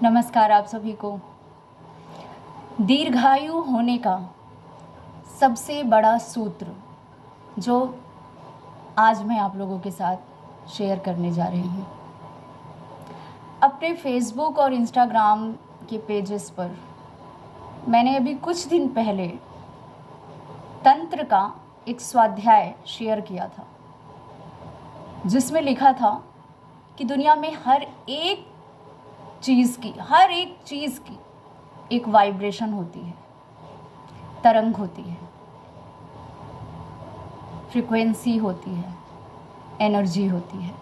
नमस्कार आप सभी को। दीर्घायु होने का सबसे बड़ा सूत्र जो आज मैं आप लोगों के साथ शेयर करने जा रही हूँ। अपने फेसबुक और इंस्टाग्राम के पेजेस पर मैंने अभी कुछ दिन पहले तंत्र का एक स्वाध्याय शेयर किया था, जिसमें लिखा था कि दुनिया में हर एक चीज़ की एक वाइब्रेशन होती है, तरंग होती है, फ्रीक्वेंसी होती है, एनर्जी होती है,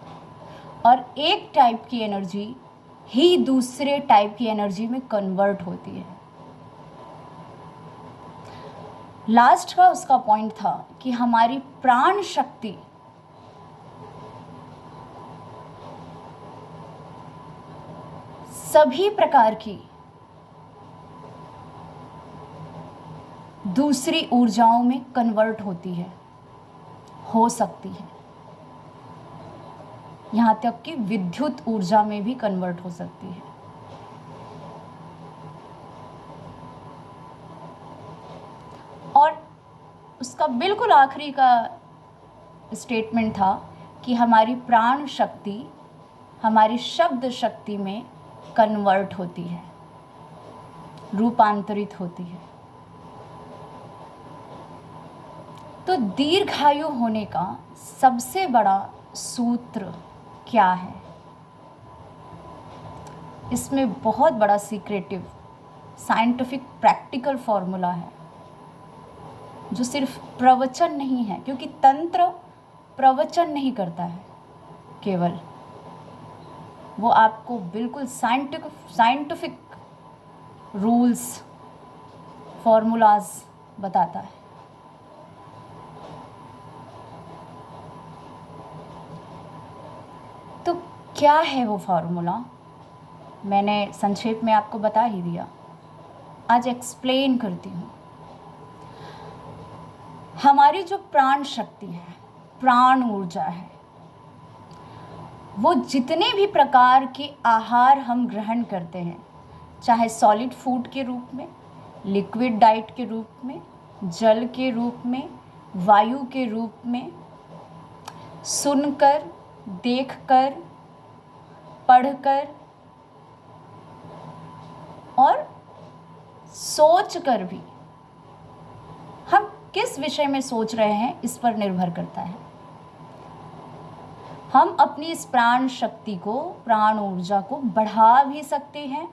और एक टाइप की एनर्जी ही दूसरे टाइप की एनर्जी में कन्वर्ट होती है। लास्ट का उसका पॉइंट था कि हमारी प्राण शक्ति सभी प्रकार की दूसरी ऊर्जाओं में कन्वर्ट होती है, हो सकती है, यहाँ तक कि विद्युत ऊर्जा में भी कन्वर्ट हो सकती है। और उसका बिल्कुल आखिरी का स्टेटमेंट था कि हमारी प्राण शक्ति हमारी शब्द शक्ति में कन्वर्ट होती है, रूपांतरित होती है। तो दीर्घायु होने का सबसे बड़ा सूत्र क्या है? इसमें बहुत बड़ा सीक्रेटिव साइंटिफिक प्रैक्टिकल फॉर्मूला है, जो सिर्फ प्रवचन नहीं है, क्योंकि तंत्र प्रवचन नहीं करता है, केवल वो आपको बिल्कुल साइंटिफिक रूल्स फॉर्मूलाज बताता है। तो क्या है वो फार्मूला? मैंने संक्षेप में आपको बता ही दिया, आज एक्सप्लेन करती हूँ। हमारी जो प्राण शक्ति है, प्राण ऊर्जा है, वो जितने भी प्रकार के आहार हम ग्रहण करते हैं, चाहे सॉलिड फूड के रूप में, लिक्विड डाइट के रूप में, जल के रूप में, वायु के रूप में, सुनकर, देखकर, पढ़कर और सोचकर भी, हम किस विषय में सोच रहे हैं इस पर निर्भर करता है। हम अपनी इस प्राण शक्ति को, प्राण ऊर्जा को बढ़ा भी सकते हैं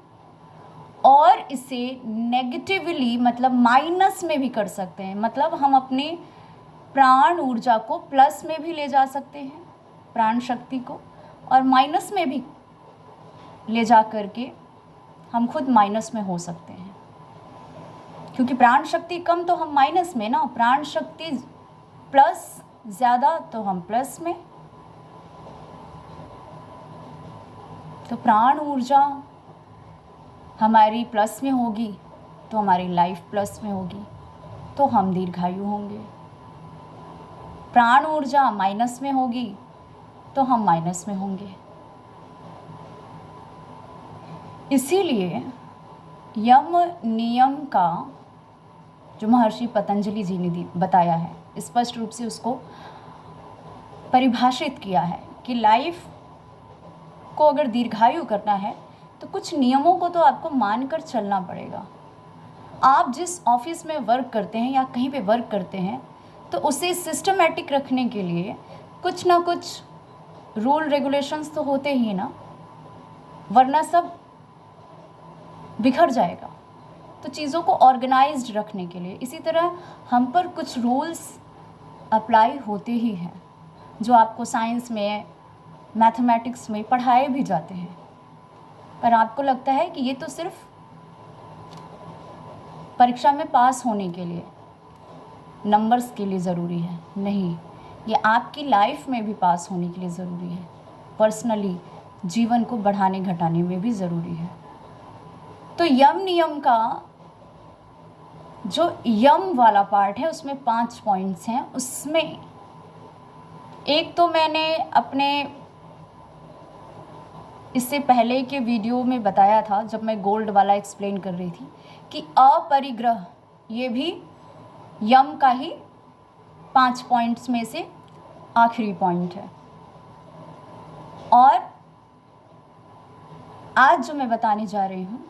और इसे नेगेटिवली मतलब माइनस में भी कर सकते हैं। मतलब हम अपने प्राण ऊर्जा को प्लस में भी ले जा सकते हैं, प्राण शक्ति को, और माइनस में भी ले जा करके हम खुद माइनस में हो सकते हैं। क्योंकि प्राण शक्ति कम तो हम माइनस में ना, प्राण शक्ति प्लस ज़्यादा तो हम प्लस में। तो प्राण ऊर्जा हमारी प्लस में होगी तो हमारी लाइफ प्लस में होगी, तो हम दीर्घायु होंगे। प्राण ऊर्जा माइनस में होगी तो हम माइनस में होंगे। इसीलिए यम नियम का जो महर्षि पतंजलि जी ने बताया है, स्पष्ट रूप से उसको परिभाषित किया है कि लाइफ को अगर दीर्घायु करना है तो कुछ नियमों को तो आपको मानकर चलना पड़ेगा। आप जिस ऑफिस में वर्क करते हैं या कहीं पे वर्क करते हैं, तो उसे सिस्टमेटिक रखने के लिए कुछ ना कुछ रूल रेगुलेशंस तो होते ही ना, वरना सब बिखर जाएगा। तो चीज़ों को ऑर्गेनाइज्ड रखने के लिए इसी तरह हम पर कुछ रूल्स अप्लाई होते ही हैं, जो आपको साइंस में, मैथमेटिक्स में पढ़ाए भी जाते हैं। पर आपको लगता है कि ये तो सिर्फ परीक्षा में पास होने के लिए, नंबर्स के लिए ज़रूरी है। नहीं, ये आपकी लाइफ में भी पास होने के लिए ज़रूरी है, पर्सनली जीवन को बढ़ाने घटाने में भी ज़रूरी है। तो यम नियम का जो यम वाला पार्ट है, उसमें 5 पॉइंट्स हैं। उसमें एक तो मैंने अपने इससे पहले के वीडियो में बताया था जब मैं गोल्ड वाला एक्सप्लेन कर रही थी कि अपरिग्रह ये भी यम का ही 5 पॉइंट्स में से आखिरी पॉइंट है। और आज जो मैं बताने जा रही हूँ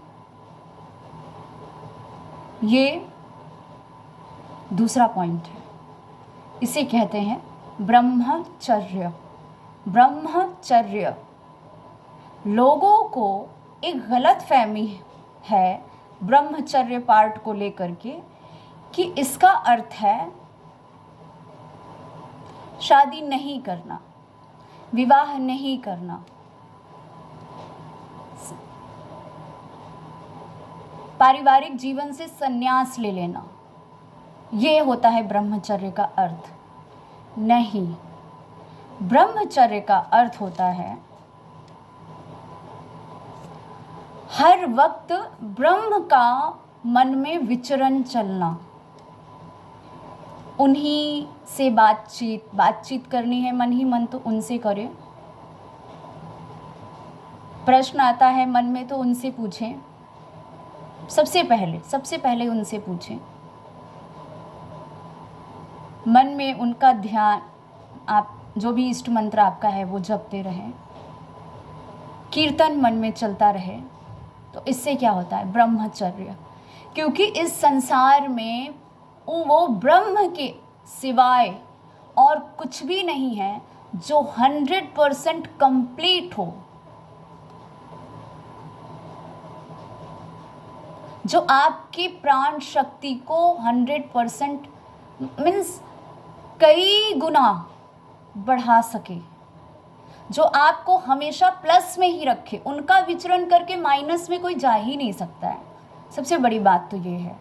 ये दूसरा पॉइंट है। इसे कहते हैं ब्रह्मचर्य। ब्रह्मचर्य लोगों को एक गलत फहमी है ब्रह्मचर्य पार्ट को लेकर के कि इसका अर्थ है शादी नहीं करना, विवाह नहीं करना, पारिवारिक जीवन से संन्यास ले लेना, ये होता है ब्रह्मचर्य का अर्थ। नहीं, ब्रह्मचर्य का अर्थ होता है हर वक्त ब्रह्म का मन में विचरण चलना, उन्हीं से बातचीत करनी है मन ही मन तो उनसे करें। प्रश्न आता है मन में तो उनसे पूछें, सबसे पहले उनसे पूछें। मन में उनका ध्यान, आप जो भी इष्ट मंत्र आपका है वो जपते रहें, कीर्तन मन में चलता रहे। तो इससे क्या होता है ब्रह्मचर्य, क्योंकि इस संसार में वो ब्रह्म के सिवाय और कुछ भी नहीं है जो 100% कंप्लीट हो, जो आपकी प्राण शक्ति को 100% मीन्स कई गुना बढ़ा सके, जो आपको हमेशा प्लस में ही रखे। उनका विचरण करके माइनस में कोई जा ही नहीं सकता है। सबसे बड़ी बात तो ये है,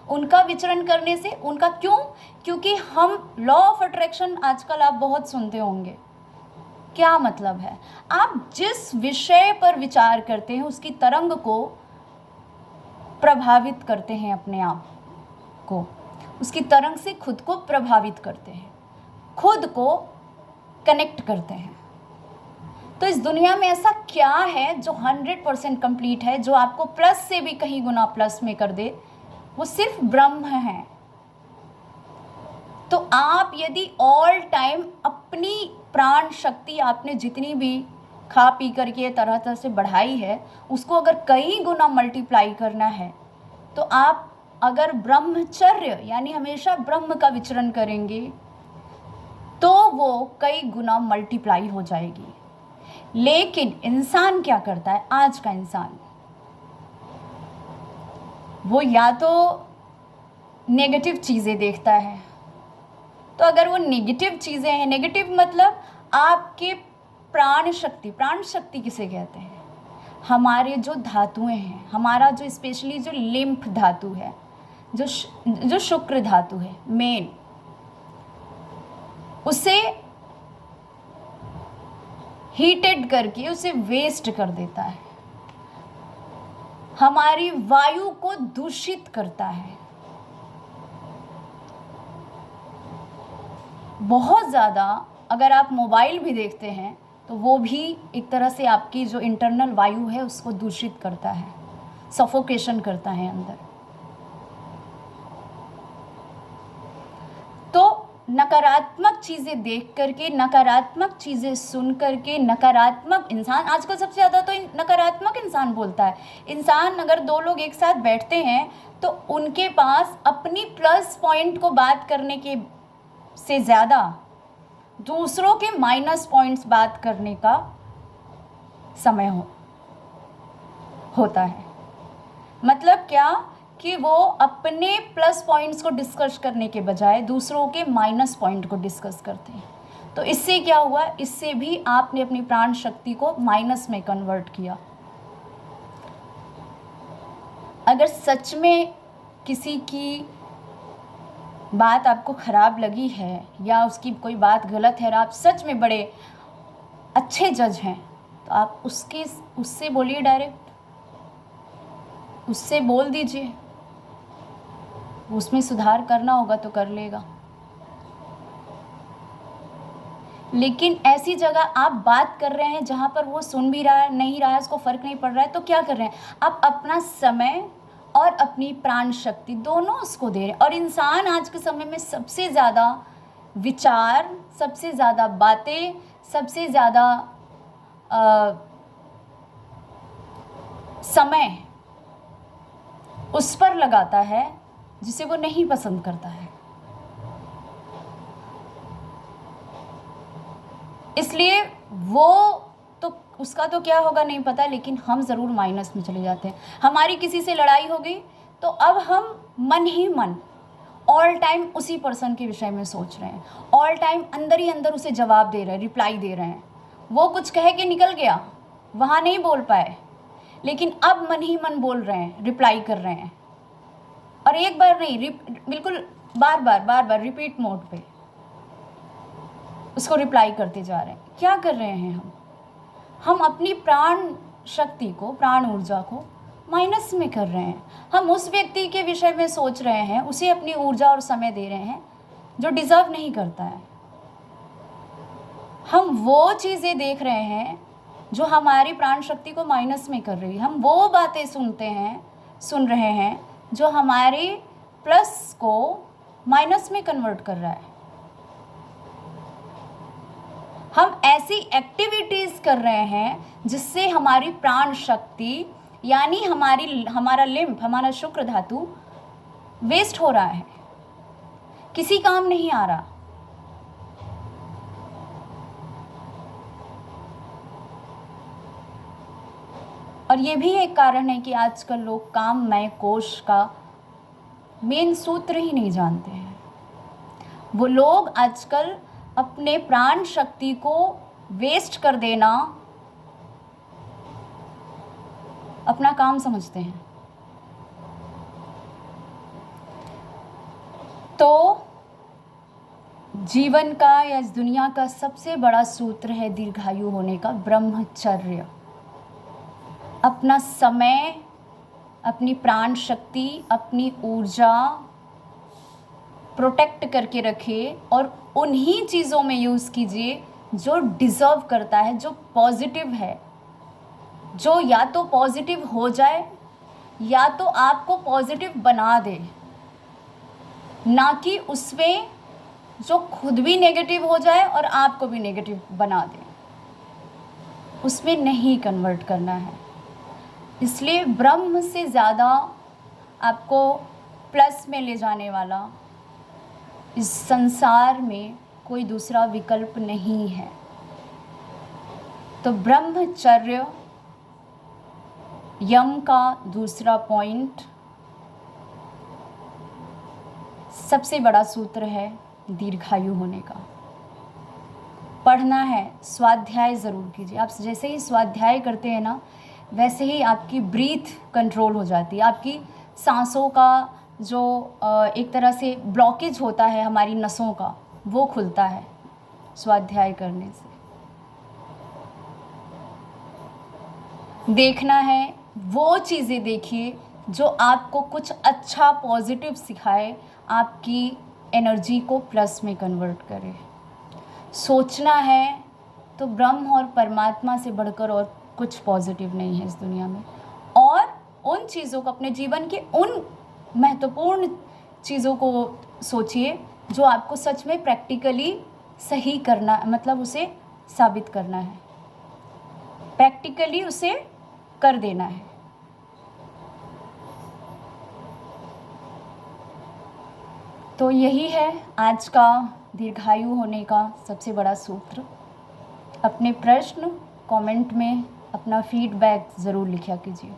उनका विचरण करने से उनका क्योंकि हम लॉ ऑफ अट्रैक्शन आजकल आप बहुत सुनते होंगे। क्या मतलब है, आप जिस विषय पर विचार करते हैं उसकी तरंग को प्रभावित करते हैं, अपने आप को उसकी तरंग से खुद को प्रभावित करते हैं, खुद को कनेक्ट करते हैं। तो इस दुनिया में ऐसा क्या है जो 100% कंप्लीट है, जो आपको प्लस से भी कहीं गुना प्लस में कर दे? वो सिर्फ ब्रह्म है। तो आप यदि ऑल टाइम अपनी प्राण शक्ति आपने जितनी भी खा पी करके तरह से बढ़ाई है, उसको अगर कई गुना मल्टीप्लाई करना है, तो आप अगर ब्रह्मचर्य यानी हमेशा ब्रह्म का विचरण करेंगे तो वो कई गुना मल्टीप्लाई हो जाएगी। लेकिन इंसान क्या करता है, आज का इंसान, वो या तो नेगेटिव चीज़ें देखता है। तो अगर वो नेगेटिव चीज़ें हैं, नेगेटिव मतलब आपके प्राण शक्ति किसे कहते हैं? हमारे जो धातुएं हैं, हमारा जो स्पेशली जो लिम्फ धातु है, जो शुक्र धातु है मेन, उसे हीटेड करके उसे वेस्ट कर देता है, हमारी वायु को दूषित करता है। बहुत ज़्यादा अगर आप मोबाइल भी देखते हैं तो वो भी एक तरह से आपकी जो इंटरनल वायु है उसको दूषित करता है, सफोकेशन करता है अंदर। तो नकारात्मक चीज़ें देख करके, नकारात्मक चीज़ें सुन करके, नकारात्मक इंसान, आजकल सबसे ज़्यादा तो नकारात्मक इंसान बोलता है। इंसान अगर दो लोग एक साथ बैठते हैं तो उनके पास अपनी प्लस पॉइंट को बात करने के से ज़्यादा दूसरों के माइनस पॉइंट्स बात करने का समय होता है। मतलब क्या कि वो अपने प्लस पॉइंट्स को डिस्कस करने के बजाय दूसरों के माइनस पॉइंट को डिस्कस करते हैं। तो इससे क्या हुआ, इससे भी आपने अपनी प्राण शक्ति को माइनस में कन्वर्ट किया। अगर सच में किसी की बात आपको ख़राब लगी है या उसकी कोई बात गलत है और आप सच में बड़े अच्छे जज हैं, तो आप उससे बोलिए, डायरेक्ट उससे बोल दीजिए। उसमें सुधार करना होगा तो कर लेगा। लेकिन ऐसी जगह आप बात कर रहे हैं जहाँ पर वो सुन भी रहा है, नहीं रहा है, उसको फ़र्क नहीं पड़ रहा है, तो क्या कर रहे हैं आप? अपना समय और अपनी प्राण शक्ति दोनों उसको दे रहे हैं। और इंसान आज के समय में सबसे ज़्यादा विचार, सबसे ज़्यादा बातें, सबसे ज़्यादा समय उस पर लगाता है जिसे वो नहीं पसंद करता है। इसलिए वो तो उसका तो क्या होगा नहीं पता, लेकिन हम ज़रूर माइनस में चले जाते हैं। हमारी किसी से लड़ाई हो गई तो अब हम मन ही मन ऑल टाइम उसी पर्सन के विषय में सोच रहे हैं, ऑल टाइम अंदर ही अंदर उसे जवाब दे रहे हैं, रिप्लाई दे रहे हैं। वो कुछ कह के निकल गया, वहाँ नहीं बोल पाए, लेकिन अब मन ही मन बोल रहे हैं, रिप्लाई कर रहे हैं। और एक बार नहीं, बिल्कुल बार बार रिपीट मोड पे उसको रिप्लाई करते जा रहे हैं। क्या कर रहे हैं हम अपनी प्राण शक्ति को, प्राण ऊर्जा को माइनस में कर रहे हैं। हम उस व्यक्ति के विषय में सोच रहे हैं, उसे अपनी ऊर्जा और समय दे रहे हैं जो डिज़र्व नहीं करता है। हम वो चीज़ें देख रहे हैं जो हमारी प्राण शक्ति को माइनस में कर रही है। हम वो बातें सुन रहे हैं जो हमारे प्लस को माइनस में कन्वर्ट कर रहा है। हम ऐसी एक्टिविटीज़ कर रहे हैं जिससे हमारी प्राण शक्ति यानी हमारा लिम्फ, हमारा शुक्र धातु वेस्ट हो रहा है, किसी काम नहीं आ रहा। और ये भी एक कारण है कि आजकल लोग काममय कोश का मेन सूत्र ही नहीं जानते हैं। वो लोग आजकल अपने प्राण शक्ति को वेस्ट कर देना अपना काम समझते हैं। तो जीवन का या इस दुनिया का सबसे बड़ा सूत्र है दीर्घायु होने का, ब्रह्मचर्य। अपना समय, अपनी प्राण शक्ति, अपनी ऊर्जा प्रोटेक्ट करके रखिए और उन्हीं चीज़ों में यूज़ कीजिए जो डिज़र्व करता है, जो पॉजिटिव है, जो या तो पॉजिटिव हो जाए या तो आपको पॉजिटिव बना दे, ना कि उसमें जो खुद भी नेगेटिव हो जाए और आपको भी नेगेटिव बना दे। उसमें नहीं कन्वर्ट करना है। इसलिए ब्रह्म से ज़्यादा आपको प्लस में ले जाने वाला इस संसार में कोई दूसरा विकल्प नहीं है। तो ब्रह्मचर्य यम का दूसरा पॉइंट, सबसे बड़ा सूत्र है दीर्घायु होने का। पढ़ना है, स्वाध्याय ज़रूर कीजिए। आप जैसे ही स्वाध्याय करते हैं ना, वैसे ही आपकी ब्रीथ कंट्रोल हो जाती है। आपकी सांसों का जो एक तरह से ब्लॉकेज होता है हमारी नसों का, वो खुलता है स्वाध्याय करने से। देखना है, वो चीज़ें देखिए जो आपको कुछ अच्छा पॉजिटिव सिखाए, आपकी एनर्जी को प्लस में कन्वर्ट करे। सोचना है तो ब्रह्म और परमात्मा से बढ़कर और कुछ पॉजिटिव नहीं है इस दुनिया में। और उन चीज़ों को, अपने जीवन के उन महत्वपूर्ण चीज़ों को सोचिए जो आपको सच में प्रैक्टिकली सही करना, मतलब उसे साबित करना है, प्रैक्टिकली उसे कर देना है। तो यही है आज का दीर्घायु होने का सबसे बड़ा सूत्र। अपने प्रश्न कमेंट में, अपना फीडबैक ज़रूर लिखा कीजिए।